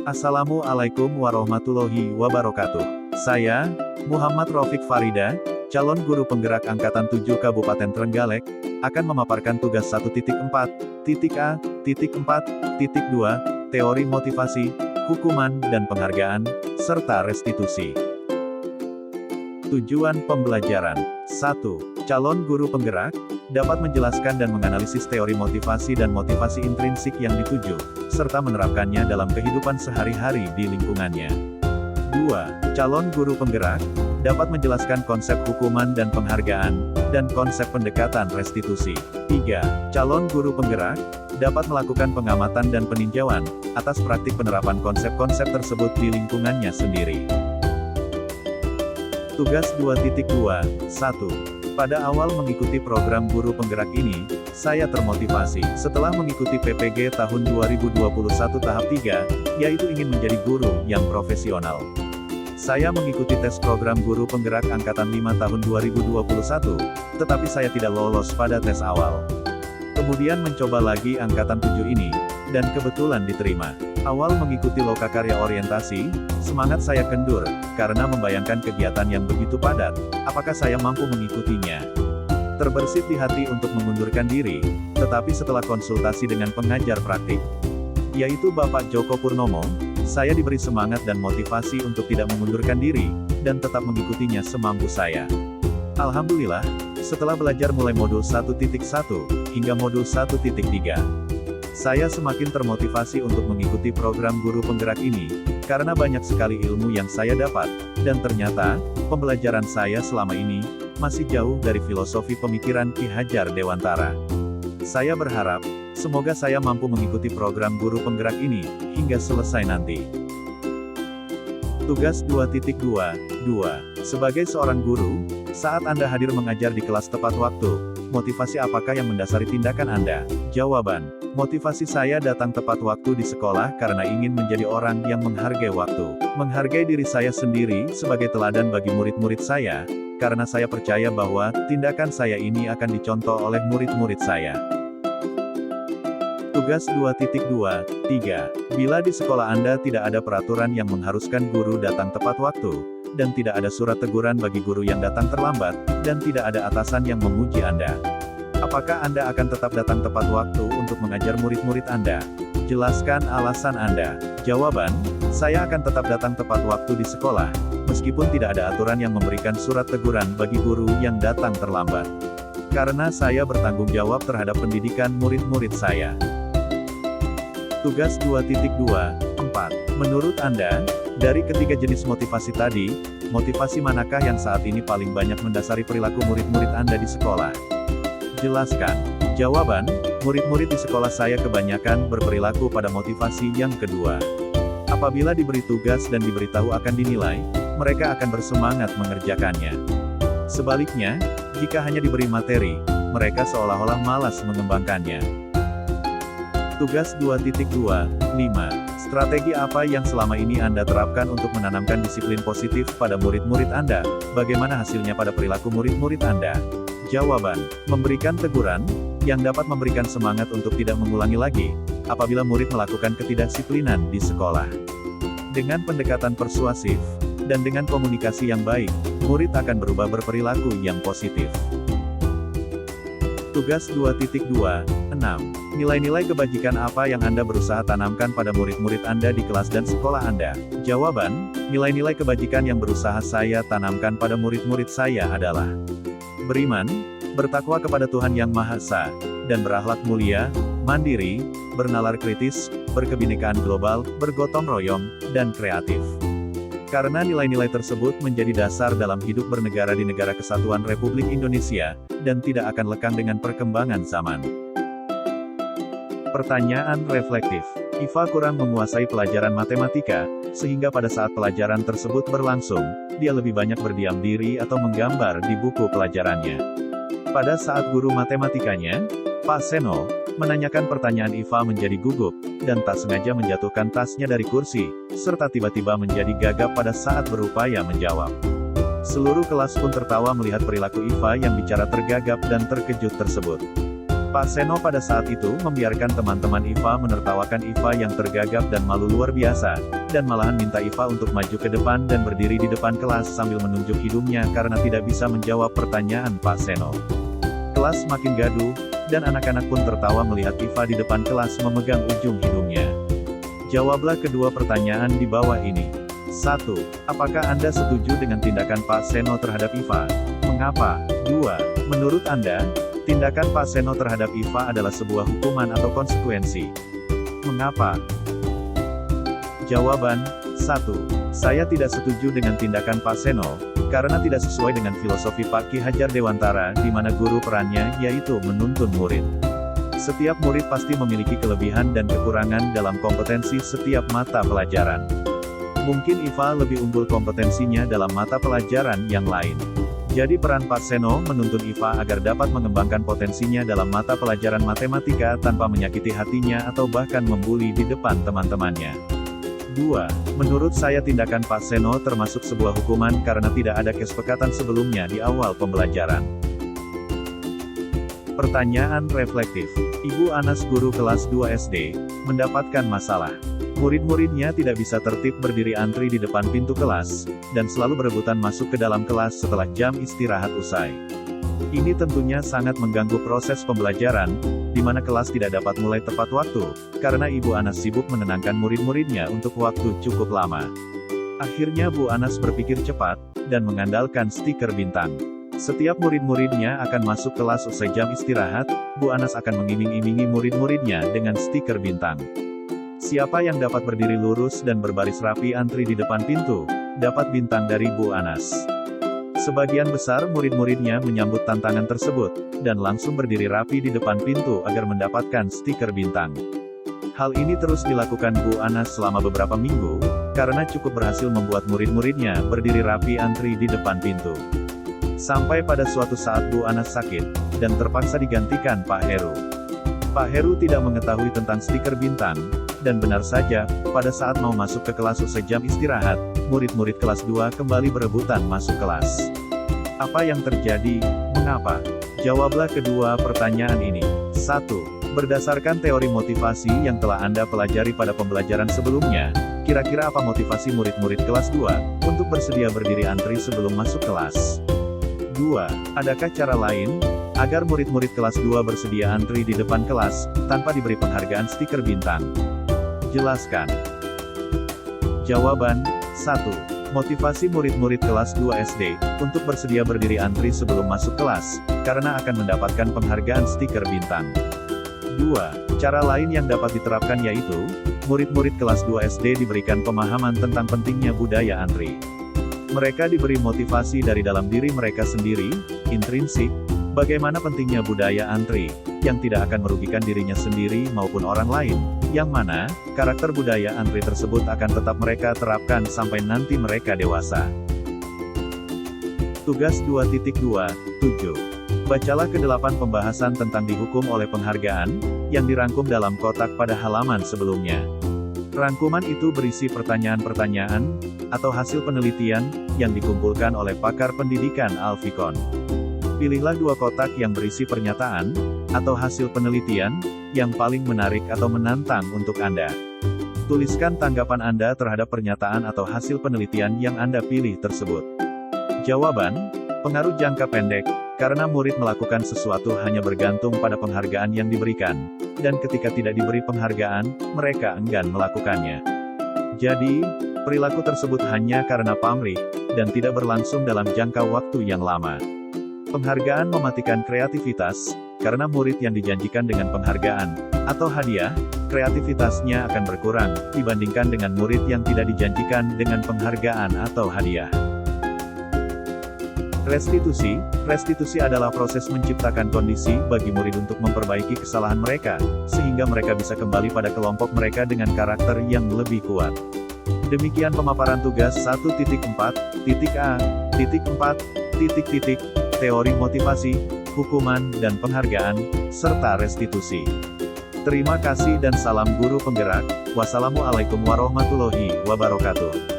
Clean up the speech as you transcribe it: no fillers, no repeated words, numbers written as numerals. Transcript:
Assalamualaikum warahmatullahi wabarakatuh. Saya, Muhammad Rafiq Farida, calon guru penggerak Angkatan 7 Kabupaten Trenggalek, akan memaparkan tugas 1.4.A.4.2, teori motivasi, hukuman dan penghargaan, serta restitusi. Tujuan pembelajaran. 1. Calon guru penggerak dapat menjelaskan dan menganalisis teori motivasi dan motivasi intrinsik yang dituju, serta menerapkannya dalam kehidupan sehari-hari di lingkungannya. 2. Calon guru penggerak dapat menjelaskan konsep hukuman dan penghargaan, dan konsep pendekatan restitusi. 3. Calon guru penggerak dapat melakukan pengamatan dan peninjauan atas praktik penerapan konsep-konsep tersebut di lingkungannya sendiri. Tugas 2.2. 1. Pada awal mengikuti program guru penggerak ini, saya termotivasi setelah mengikuti PPG tahun 2021 tahap 3, yaitu ingin menjadi guru yang profesional. Saya mengikuti tes program guru penggerak Angkatan 5 tahun 2021, tetapi saya tidak lolos pada tes awal. Kemudian mencoba lagi Angkatan 7 ini, dan kebetulan diterima. Awal mengikuti lokakarya orientasi, semangat saya kendur, karena membayangkan kegiatan yang begitu padat, apakah saya mampu mengikutinya. Terbersit di hati untuk mengundurkan diri, tetapi setelah konsultasi dengan pengajar praktik, yaitu Bapak Joko Purnomo, saya diberi semangat dan motivasi untuk tidak mengundurkan diri, dan tetap mengikutinya semampu saya. Alhamdulillah, setelah belajar mulai modul 1.1, hingga modul 1.3, saya semakin termotivasi untuk mengikuti program guru penggerak ini, karena banyak sekali ilmu yang saya dapat, dan ternyata, pembelajaran saya selama ini, masih jauh dari filosofi pemikiran Ki Hajar Dewantara. Saya berharap, semoga saya mampu mengikuti program guru penggerak ini, hingga selesai nanti. Tugas 2.2. Sebagai seorang guru, saat Anda hadir mengajar di kelas tepat waktu, motivasi apakah yang mendasari tindakan Anda? Jawaban: motivasi saya datang tepat waktu di sekolah karena ingin menjadi orang yang menghargai waktu. Menghargai diri saya sendiri sebagai teladan bagi murid-murid saya, karena saya percaya bahwa tindakan saya ini akan dicontoh oleh murid-murid saya. Tugas 2.2.3. Bila di sekolah Anda tidak ada peraturan yang mengharuskan guru datang tepat waktu, dan tidak ada surat teguran bagi guru yang datang terlambat, dan tidak ada atasan yang memuji Anda, apakah Anda akan tetap datang tepat waktu untuk mengajar murid-murid Anda? Jelaskan alasan Anda. Jawaban: saya akan tetap datang tepat waktu di sekolah, meskipun tidak ada aturan yang memberikan surat teguran bagi guru yang datang terlambat. Karena saya bertanggung jawab terhadap pendidikan murid-murid saya. Tugas 2.2.4. Menurut Anda, dari ketiga jenis motivasi tadi, motivasi manakah yang saat ini paling banyak mendasari perilaku murid-murid Anda di sekolah? Jelaskan. Jawaban: murid-murid di sekolah saya kebanyakan berperilaku pada motivasi yang kedua. Apabila diberi tugas dan diberitahu akan dinilai, mereka akan bersemangat mengerjakannya. Sebaliknya, jika hanya diberi materi, mereka seolah-olah malas mengembangkannya. Tugas 2.2.5. Strategi apa yang selama ini Anda terapkan untuk menanamkan disiplin positif pada murid-murid Anda? Bagaimana hasilnya pada perilaku murid-murid Anda? Jawaban: memberikan teguran, yang dapat memberikan semangat untuk tidak mengulangi lagi, apabila murid melakukan ketidakdisiplinan di sekolah. Dengan pendekatan persuasif, dan dengan komunikasi yang baik, murid akan berubah berperilaku yang positif. Tugas 2.2.6. Nilai-nilai kebajikan apa yang Anda berusaha tanamkan pada murid-murid Anda di kelas dan sekolah Anda? Jawaban: nilai-nilai kebajikan yang berusaha saya tanamkan pada murid-murid saya adalah beriman, bertakwa kepada Tuhan Yang Maha Esa, dan berakhlak mulia, mandiri, bernalar kritis, berkebinekaan global, bergotong royong, dan kreatif. Karena nilai-nilai tersebut menjadi dasar dalam hidup bernegara di negara kesatuan Republik Indonesia, dan tidak akan lekang dengan perkembangan zaman. Pertanyaan reflektif. Iva kurang menguasai pelajaran matematika, sehingga pada saat pelajaran tersebut berlangsung, dia lebih banyak berdiam diri atau menggambar di buku pelajarannya. Pada saat guru matematikanya, Pak Seno, menanyakan pertanyaan, Iva menjadi gugup, dan tak sengaja menjatuhkan tasnya dari kursi, serta tiba-tiba menjadi gagap pada saat berupaya menjawab. Seluruh kelas pun tertawa melihat perilaku Iva yang bicara tergagap dan terkejut tersebut. Pak Seno pada saat itu membiarkan teman-teman IVA menertawakan IVA yang tergagap dan malu luar biasa, dan malahan minta IVA untuk maju ke depan dan berdiri di depan kelas sambil menunjuk hidungnya karena tidak bisa menjawab pertanyaan Pak Seno. Kelas makin gaduh, dan anak-anak pun tertawa melihat IVA di depan kelas memegang ujung hidungnya. Jawablah kedua pertanyaan di bawah ini. 1. Apakah Anda setuju dengan tindakan Pak Seno terhadap IVA? Mengapa? 2. Menurut Anda, tindakan Pak Seno terhadap IVA adalah sebuah hukuman atau konsekuensi. Mengapa? Jawaban. 1. Saya tidak setuju dengan tindakan Pak Seno, karena tidak sesuai dengan filosofi Pak Ki Hajar Dewantara di mana guru perannya yaitu menuntun murid. Setiap murid pasti memiliki kelebihan dan kekurangan dalam kompetensi setiap mata pelajaran. Mungkin IVA lebih unggul kompetensinya dalam mata pelajaran yang lain. Jadi peran Pak Seno menuntun IVA agar dapat mengembangkan potensinya dalam mata pelajaran matematika tanpa menyakiti hatinya atau bahkan membuli di depan teman-temannya. 2. Menurut saya tindakan Pak Seno termasuk sebuah hukuman karena tidak ada kesepakatan sebelumnya di awal pembelajaran. Pertanyaan reflektif. Ibu Anas guru kelas 2 SD, mendapatkan masalah. Murid-muridnya tidak bisa tertib berdiri antri di depan pintu kelas, dan selalu berebutan masuk ke dalam kelas setelah jam istirahat usai. Ini tentunya sangat mengganggu proses pembelajaran, di mana kelas tidak dapat mulai tepat waktu, karena Ibu Anas sibuk menenangkan murid-muridnya untuk waktu cukup lama. Akhirnya Bu Anas berpikir cepat, dan mengandalkan stiker bintang. Setiap murid-muridnya akan masuk kelas usai jam istirahat, Bu Anas akan mengiming-imingi murid-muridnya dengan stiker bintang. Siapa yang dapat berdiri lurus dan berbaris rapi antri di depan pintu, dapat bintang dari Bu Anas. Sebagian besar murid-muridnya menyambut tantangan tersebut, dan langsung berdiri rapi di depan pintu agar mendapatkan stiker bintang. Hal ini terus dilakukan Bu Anas selama beberapa minggu, karena cukup berhasil membuat murid-muridnya berdiri rapi antri di depan pintu. Sampai pada suatu saat Bu Anas sakit, dan terpaksa digantikan Pak Heru. Pak Heru tidak mengetahui tentang stiker bintang, dan benar saja, pada saat mau masuk ke kelas usai jam istirahat, murid-murid kelas 2 kembali berebutan masuk kelas. Apa yang terjadi? Mengapa? Jawablah kedua pertanyaan ini. 1. Berdasarkan teori motivasi yang telah Anda pelajari pada pembelajaran sebelumnya, kira-kira apa motivasi murid-murid kelas 2 untuk bersedia berdiri antri sebelum masuk kelas? 2. Adakah cara lain agar murid-murid kelas 2 bersedia antri di depan kelas tanpa diberi penghargaan stiker bintang? Jelaskan. Jawaban. 1. Motivasi murid-murid kelas 2 SD untuk bersedia berdiri antri sebelum masuk kelas, karena akan mendapatkan penghargaan stiker bintang. 2. Cara lain yang dapat diterapkan yaitu, murid-murid kelas 2 SD diberikan pemahaman tentang pentingnya budaya antri. Mereka diberi motivasi dari dalam diri mereka sendiri, intrinsik, bagaimana pentingnya budaya antri, yang tidak akan merugikan dirinya sendiri maupun orang lain, yang mana, karakter budaya antri tersebut akan tetap mereka terapkan sampai nanti mereka dewasa. Tugas 2.2.7. Bacalah ke-8 pembahasan tentang dihukum oleh penghargaan, yang dirangkum dalam kotak pada halaman sebelumnya. Rangkuman itu berisi pertanyaan-pertanyaan, atau hasil penelitian, yang dikumpulkan oleh pakar pendidikan Alfikon. Pilihlah 2 kotak yang berisi pernyataan, atau hasil penelitian, yang paling menarik atau menantang untuk Anda. Tuliskan tanggapan Anda terhadap pernyataan atau hasil penelitian yang Anda pilih tersebut. Jawaban. Pengaruh jangka pendek, karena murid melakukan sesuatu hanya bergantung pada penghargaan yang diberikan, dan ketika tidak diberi penghargaan, mereka enggan melakukannya. Jadi, perilaku tersebut hanya karena pamrih, dan tidak berlangsung dalam jangka waktu yang lama. Penghargaan mematikan kreativitas, karena murid yang dijanjikan dengan penghargaan, atau hadiah, kreativitasnya akan berkurang, dibandingkan dengan murid yang tidak dijanjikan dengan penghargaan atau hadiah. Restitusi. Restitusi adalah proses menciptakan kondisi bagi murid untuk memperbaiki kesalahan mereka, sehingga mereka bisa kembali pada kelompok mereka dengan karakter yang lebih kuat. Demikian pemaparan tugas 1.4.A.4. Teori motivasi, hukuman, dan penghargaan, serta restitusi. Terima kasih dan salam guru penggerak. Wassalamualaikum warahmatullahi wabarakatuh.